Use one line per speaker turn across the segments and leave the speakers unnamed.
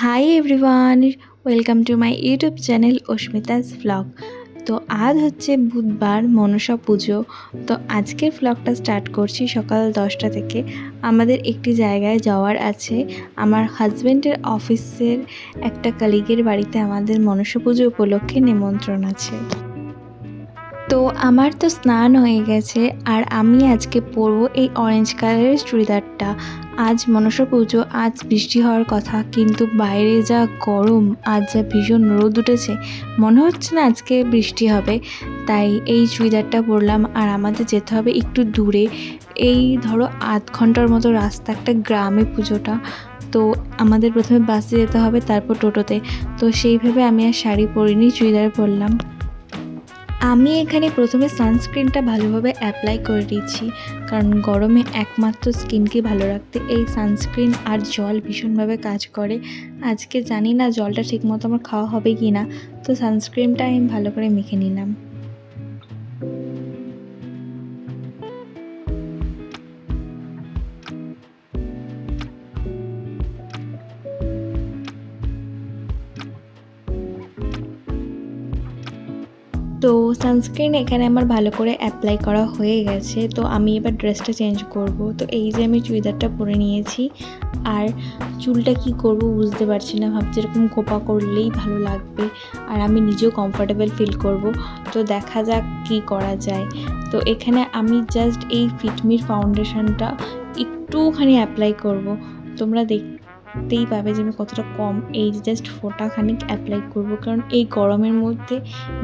High everyone, welcome to my YouTube channel Asmita's vlog. তো আজ হচ্ছে বুধবার, মনসা পুজো। তো আজকের ভ্লগটা স্টার্ট করছি সকাল 10টা থেকে। আমাদের একটি জায়গায় যাওয়ার আছে। আমার হাজব্যান্ডের অফিসের একটা কলিগের বাড়িতে আমাদের মনসা পুজো উপলক্ষে নিমন্ত্রণ আছে। তো আমার তো স্নান হয়ে গেছে আর আমি আজকে পরবো এই অরেঞ্জ কালারের চুড়িদারটা। আজ মনসা পুজো, আজ বৃষ্টি হওয়ার কথা, কিন্তু বাইরে যা গরম, আজ যা ভীষণ রোদ উঠেছে, মনে হচ্ছে না আজকে বৃষ্টি হবে। তাই এই চুড়িদারটা পরলাম। আর আমাদের যেতে হবে একটু দূরে, এই ধরো আধ ঘন্টার মতো রাস্তা, একটা গ্রামে পুজোটা। তো আমাদের প্রথমে বাসে যেতে হবে, তারপর টোটোতে। তো সেইভাবে আমি আর শাড়ি পরিনি, চুড়িদার পরলাম। আমি এখানে প্রথমে সানস্ক্রিনটা ভালোভাবে অ্যাপ্লাই করে দিচ্ছি, কারণ গরমে একমাত্র স্কিনকে ভালো রাখতে এই সানস্ক্রিন আর জল ভীষণভাবে কাজ করে। আজকে জানি না জলটা ঠিকমতো আমার খাওয়া হবে কি না, তো সানস্ক্রিনটা আমি ভালো করে মেখে নিলাম। তো সানস্ক্রিন এখানে আমার ভালো করে অ্যাপ্লাই করা হয়ে গেছে। তো আমি এবার ড্রেসটা চেঞ্জ করব। তো এই যে আমি চুড়িদারটা পরে নিয়েছি, আর চুলটা কি করব বুঝতে পারছি না। ভাবছি এরকম খোপা করলেই ভালো লাগবে আর আমি নিজেও কমফোর্টেবল ফিল করব। তো দেখা যাক কি করা যায়। তো এখানে আমি জাস্ট এই ফিটমির ফাউন্ডেশনটা একটুখানি অ্যাপ্লাই করব। তোমরা দেখতেই পাবে যে আমি কতটা কম, এই জাস্ট ফোঁটাখানিক অ্যাপ্লাই করব, কারণ এই গরমের মধ্যে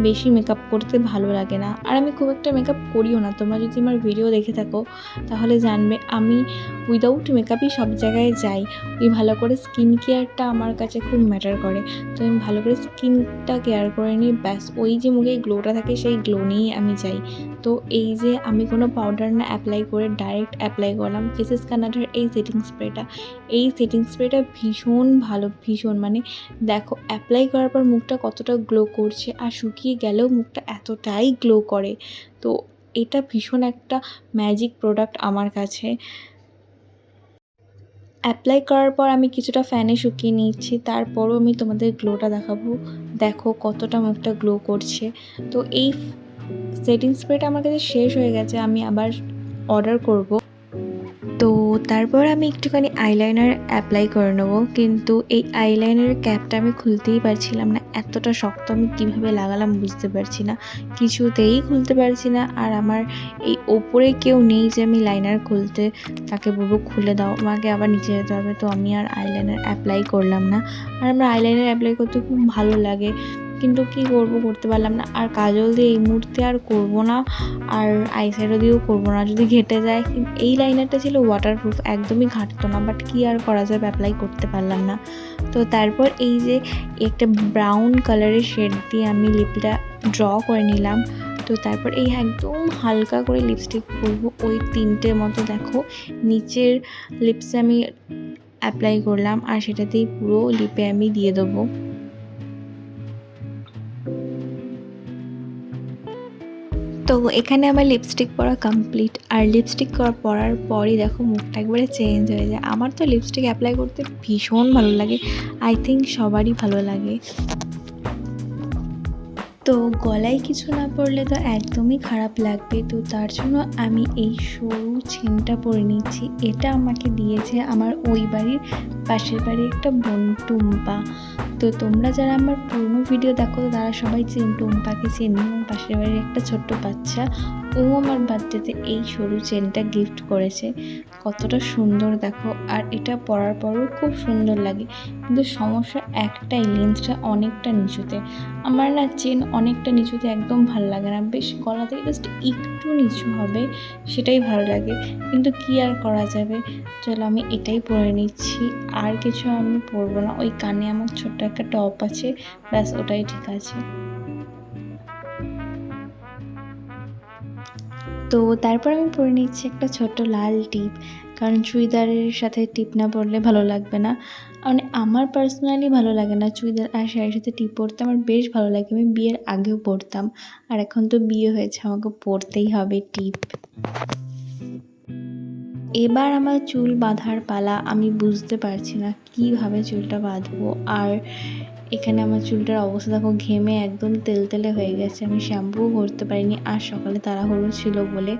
বেশি মেকআপ করতে ভালো লাগে না। আর আমি খুব একটা মেকআপ করিও না। তোমরা যদি আমার ভিডিও দেখে থাকো তাহলে জানবে আমি উইদাউট মেকআপই সব জায়গায় যাই। ওই ভালো করে স্কিন কেয়ারটা আমার কাছে খুব ম্যাটার করে। তো আমি ভালো করে স্কিনটা কেয়ার করে নিই, ব্যাস ওই যে মুখে গ্লোটা থাকে সেই গ্লো নিয়েই আমি যাই। তো এই যে আমি কোনো পাউডার না অ্যাপ্লাই করে ডাইরেক্ট অ্যাপ্লাই করলাম ফেসেস কানাডার এই সেটিং স্প্রেটা। এই সেটিং স্প্রেটা ভীষণ ভালো, ভীষণ, মানে দেখো অ্যাপ্লাই করার পর মুখটা কতটা গ্লো করছে, আর শুকিয়ে গেলেও মুখটা এতটাই গ্লো করে। তো এটা ভীষণ একটা ম্যাজিক প্রোডাক্ট আমার কাছে। অ্যাপ্লাই করার পর আমি কিছুটা ফ্যানে শুকিয়ে নিচ্ছি, তারপরও আমি তোমাদের গ্লোটা দেখাবো। দেখো কতটা মুখটা গ্লো করছে। তো এই সেটিং স্প্রেটা আমার কাছে শেষ হয়ে গেছে, আমি আবার অর্ডার করব। তো তারপর আমি একটুখানি আইলাইনার অ্যাপ্লাই করে নেবো, কিন্তু এই আইলাইনারের ক্যাপটা আমি খুলতেই পারছিলাম না। এতটা শক্ত, আমি কীভাবে লাগালাম বুঝতে পারছি না, কিছুতেই খুলতে পারছি না। আর আমার এই ওপরে কেউ নেই যে আমি লাইনার খুলতে তাকে বলবো খুলে দাও, আমাকে আবার নিচে যেতে হবে। তো আমি আর আইলাইনার অ্যাপ্লাই করলাম না। আর আমার আইলাইনার অ্যাপ্লাই করতে খুব ভালো লাগে, কিন্তু কি করব, করতে পারলাম না। আর কাজল দিয়ে এই মুহূর্তে আর করব না, আর আইশ্যাডো দিয়েও করবো না, যদি ঘেটে যায়। এই লাইনারটা ছিল ওয়াটারপ্রুফ, একদমই ঘাটতো না, বাট কি আর করা যাবে, অ্যাপ্লাই করতে পারলাম না। তো তারপর এই যে একটা ব্রাউন কালারের শেড দিয়ে আমি লিপটা ড্র করে নিলাম। তো তারপর এই একদম হালকা করে লিপস্টিক করবো, ওই 3টে মতো দেখো নিচের লিপসে আমি অ্যাপ্লাই করলাম, আর সেটাতেই পুরো লিপে আমি দিয়ে দেবো। তো এখানে আমার লিপস্টিক পরা কমপ্লিট। আর লিপস্টিক পরার পরই দেখো মুখটা একবারে চেঞ্জ হয়ে যায়। আমার তো লিপস্টিক অ্যাপ্লাই করতে ভীষণ ভালো লাগে, আই থিঙ্ক সবারই ভালো লাগে। তো গলায় কিছু না পরলে তো একদমই খারাপ লাগবে। তো তার জন্য আমি এই সরু চেনটা পরে নিচ্ছি। এটা আমাকে দিয়েছে আমার ওই বাড়ির পাশের বাড়ির একটা বোন, টুম্পা। তো তোমরা যারা আমার পুরনো ভিডিও দেখো তো তারা সবাই টুম্পাকে চেনো। পাশের বাড়ির একটা ছোট্ট বাচ্চা, ও আমার বার্থডেতে এই সরু চেনটা গিফট করেছে। কতটা সুন্দর দেখো, আর এটা পরার পরও খুব সুন্দর লাগে। কিন্তু সমস্যা একটাই, লেন্থটা অনেকটা নিচুতে। আমার না চেন অনেকটা নিচুতে একদম ভালো লাগে না, বেশ গলা থেকে জাস্ট একটু নিচু হবে, সেটাই ভালো লাগে। কিন্তু কি আর করা যাবে, চলো আমি এটাই পরে নিচ্ছি। আর কিছু আমি পরবো না। ওই কানে আমার ছোট্ট একটা টপ আছে, ব্যাস ওটাই ঠিক আছে। তো তারপর আমি পরে নিচ্ছি একটা ছোট্ট লাল টিপ, কারণ চুড়িদারের সাথে টিপ না পরলে ভালো লাগবে না। মানে আমার পার্সোনালি ভালো লাগে না চুড়িদার আর শাড়ির সাথে টিপ পরতে, আমার বেশ ভালো লাগে। আমি বিয়ের আগেও পরতাম, আর এখন তো বিয়ে হয়েছে, আমাকে পরতেই হবে টিপ। এবার আমার চুল বাঁধার পালা। আমি বুঝতে পারছি না কীভাবে চুলটা বাঁধবো। আর এখানে আমার চুলটার অবস্থা দেখো, ঘেমে একদম তেলতেলে হয়ে গেছে। আমি শ্যাম্পুও করতে পারিনি, আর সকালে তাড়াহুড়ো ছিল বলে।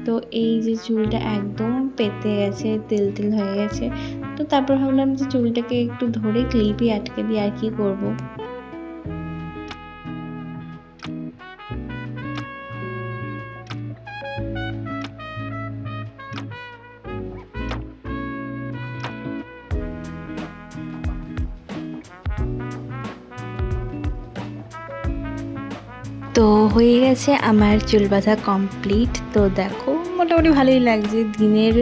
তো এই যে চুলটা একদম পেতে গেছে, তেল হয়ে গেছে। তো তারপর ভাবলাম যে চুলটাকে একটু ধরে ক্লিপই আটকে দিই, আর কি করব। তো হয়ে গেছে আমার চুল বাঁধা কমপ্লিট। তো দেখো মোটামুটি ভালোই লাগছে। দিনের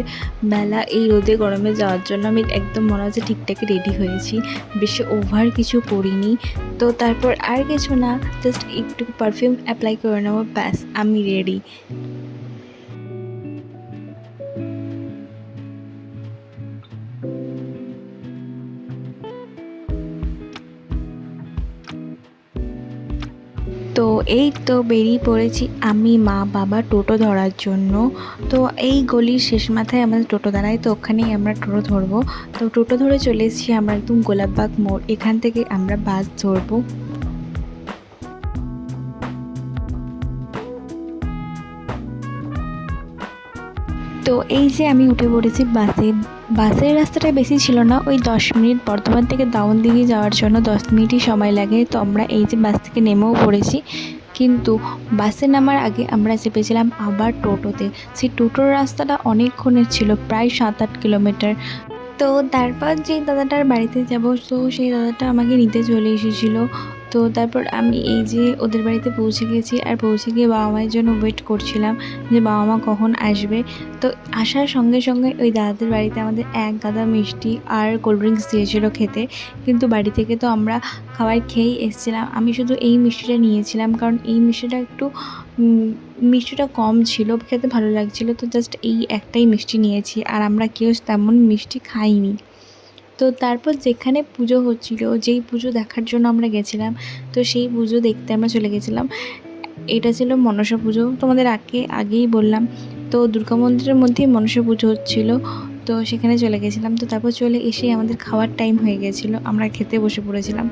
বেলা এই রোদে গরমে যাওয়ার জন্য আমি একদম মনে হচ্ছে ঠিকঠাক রেডি হয়েছি, বেশি ওভার কিছু করিনি। তো তারপর আর কিছু না, জাস্ট একটু পারফিউম অ্যাপ্লাই করে নেবো, ব্যাস আমি রেডি। তো এই তো বেরিয়ে পড়েছি আমি, মা, বাবা টোটো ধরার জন্য। তো এই গলির শেষ মাথায় আমাদের টোটো দাঁড়ায়, তো ওখানেই আমরা টোটো ধরবো। তো টোটো ধরে চলে এসেছি আমরা একদম গোলাপবাগ মোড়, এখান থেকে আমরা বাস ধরবো। তো এই যে আমি উঠে পড়েছি বাসে। বাসের রাস্তাটা বেশি ছিল না, ওই 10 মিনিট বর্ধমান থেকে দাউনদিঘি যাওয়ার জন্য 10 মিনিটই সময় লাগে। তো আমরা এই যে বাস থেকে নেমেও পড়েছি, কিন্তু বাসে নামার আগে আমরা চেপেছিলাম আবার টোটোতে। সেই টোটোর রাস্তাটা অনেকক্ষণের ছিল, প্রায় 7-8 কিলোমিটার। তো তারপর যেই দাদাটার বাড়িতে যাব, তো সেই দাদাটা আমাকে নিতে চলে এসেছিলো। তো তারপর আমি এই যে ওদের বাড়িতে পৌঁছে গেছি, আর পৌঁছে গিয়ে বাবা মায়ের জন্য ওয়েট করছিলাম যে বাবা মা কখন আসবে। তো আসার সঙ্গে সঙ্গে ওই দাদাদের বাড়িতে আমাদের এক গাদা মিষ্টি আর কোল্ড ড্রিঙ্কস দিয়েছিলো খেতে। কিন্তু বাড়ি থেকে তো আমরা খাবার খেয়েই এসেছিলাম। আমি শুধু এই মিষ্টিটা নিয়েছিলাম, কারণ এই মিষ্টিটা একটু মিষ্টিটা কম ছিল, খেতে ভালো লাগছিলো। তো জাস্ট এই একটাই মিষ্টি নিয়েছি, আর আমরা কেউ তেমন মিষ্টি খাইনি। তো তারপর যেখানে পুজো হচ্ছিল, যেই পুজো দেখার জন্য আমরা গেছিলাম, তো সেই পুজো দেখতে আমরা চলে গেছিলাম। এটা ছিল মনসা পুজো, তোমাদের আগেই বললাম। তো দুর্গা মন্দিরের মধ্যেই মনসা পুজো হচ্ছিলো, তো সেখানে চলে গেছিলাম। তো তারপর চলে এসে আমাদের খাওয়ার টাইম হয়ে গেছিলো, আমরা খেতে বসে পড়েছিলাম।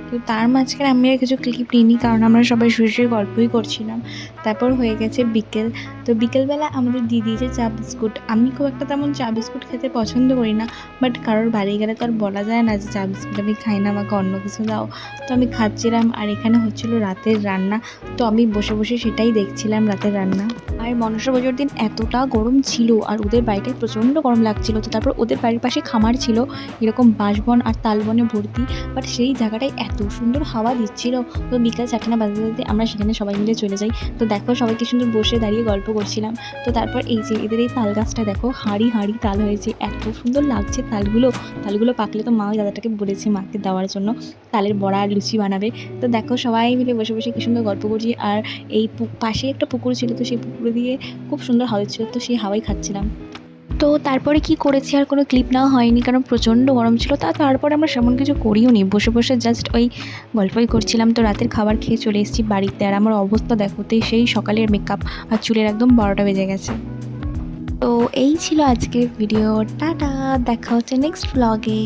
তো তার মাঝখানে আমি আর কিছু ক্লিপ নিইনি, কারণ আমরা সবাই শুয়ে শুয়ে গল্পই করছিলাম। তারপর হয়ে গেছে বিকেল। তো বিকেলবেলা আমাদের দিয়ে দিয়েছে চা বিস্কুট। আমি খুব একটা তেমন চা বিস্কুট খেতে পছন্দ করি না, বাট কারোর বাড়ি গেলে তো আর বলা যায় না যে চা বিস্কুট আমি খাই না, আমাকে অন্য কিছু দাও। তো আমি খাচ্ছিলাম, আর এখানে হচ্ছিলো রাতের রান্না। তো আমি বসে বসে সেটাই দেখছিলাম, রাতের রান্না। আর মনসা পুজোর দিন এতটা গরম ছিল, আর ওদের বাড়িটায় প্রচণ্ড গরম লাগছিল। তো তারপর ওদের বাড়ির পাশে খামার ছিল, এরকম বাঁশবন আর তালবনে ভর্তি, বাট সেই জায়গাটায় এত সুন্দর হাওয়া দিচ্ছিল। তো বিকাল 4টা বাজতে আমরা সেখানে সবাই মিলে চলে যাই। তো দেখো সবাই কি সুন্দর বসে দাঁড়িয়ে গল্প করছিলাম। তো তারপর এই যে এদের এই তাল গাছটা দেখো, হাঁড়ি হাঁড়ি তাল হয়েছে, এত সুন্দর লাগছে তালগুলো পাকলে তো মা ওই দাদাটাকে বলেছে মাকে দেওয়ার জন্য তালের বড়া আর লুচি বানাবে। তো দেখো সবাই মিলে বসে বসে কি সুন্দর গল্প করছি। আর এই পাশে একটা পুকুর ছিল, তো সেই পুকুর দিয়ে খুব সুন্দর হাওয়া ছিল, তো সেই হাওয়াই খাচ্ছিলাম। তো তারপরে কি করেছি আর কোনো ক্লিপ নেওয়া হয়নি, কারণ প্রচণ্ড গরম ছিল। তারপরে আমরা সেমন কিছু করিও নি, বসে বসে জাস্ট ওই গল্পই করছিলাম। তো রাতের খাবার খেয়ে চলে এসেছি বাড়িতে, আর আমার অবস্থা দেখোতে সেই সকালের মেকআপ আর চুলের একদম 12টা বেজে গেছে। তো এই ছিল আজকের ভিডিও, টাটা, দেখা হচ্ছে নেক্সট ব্লগে।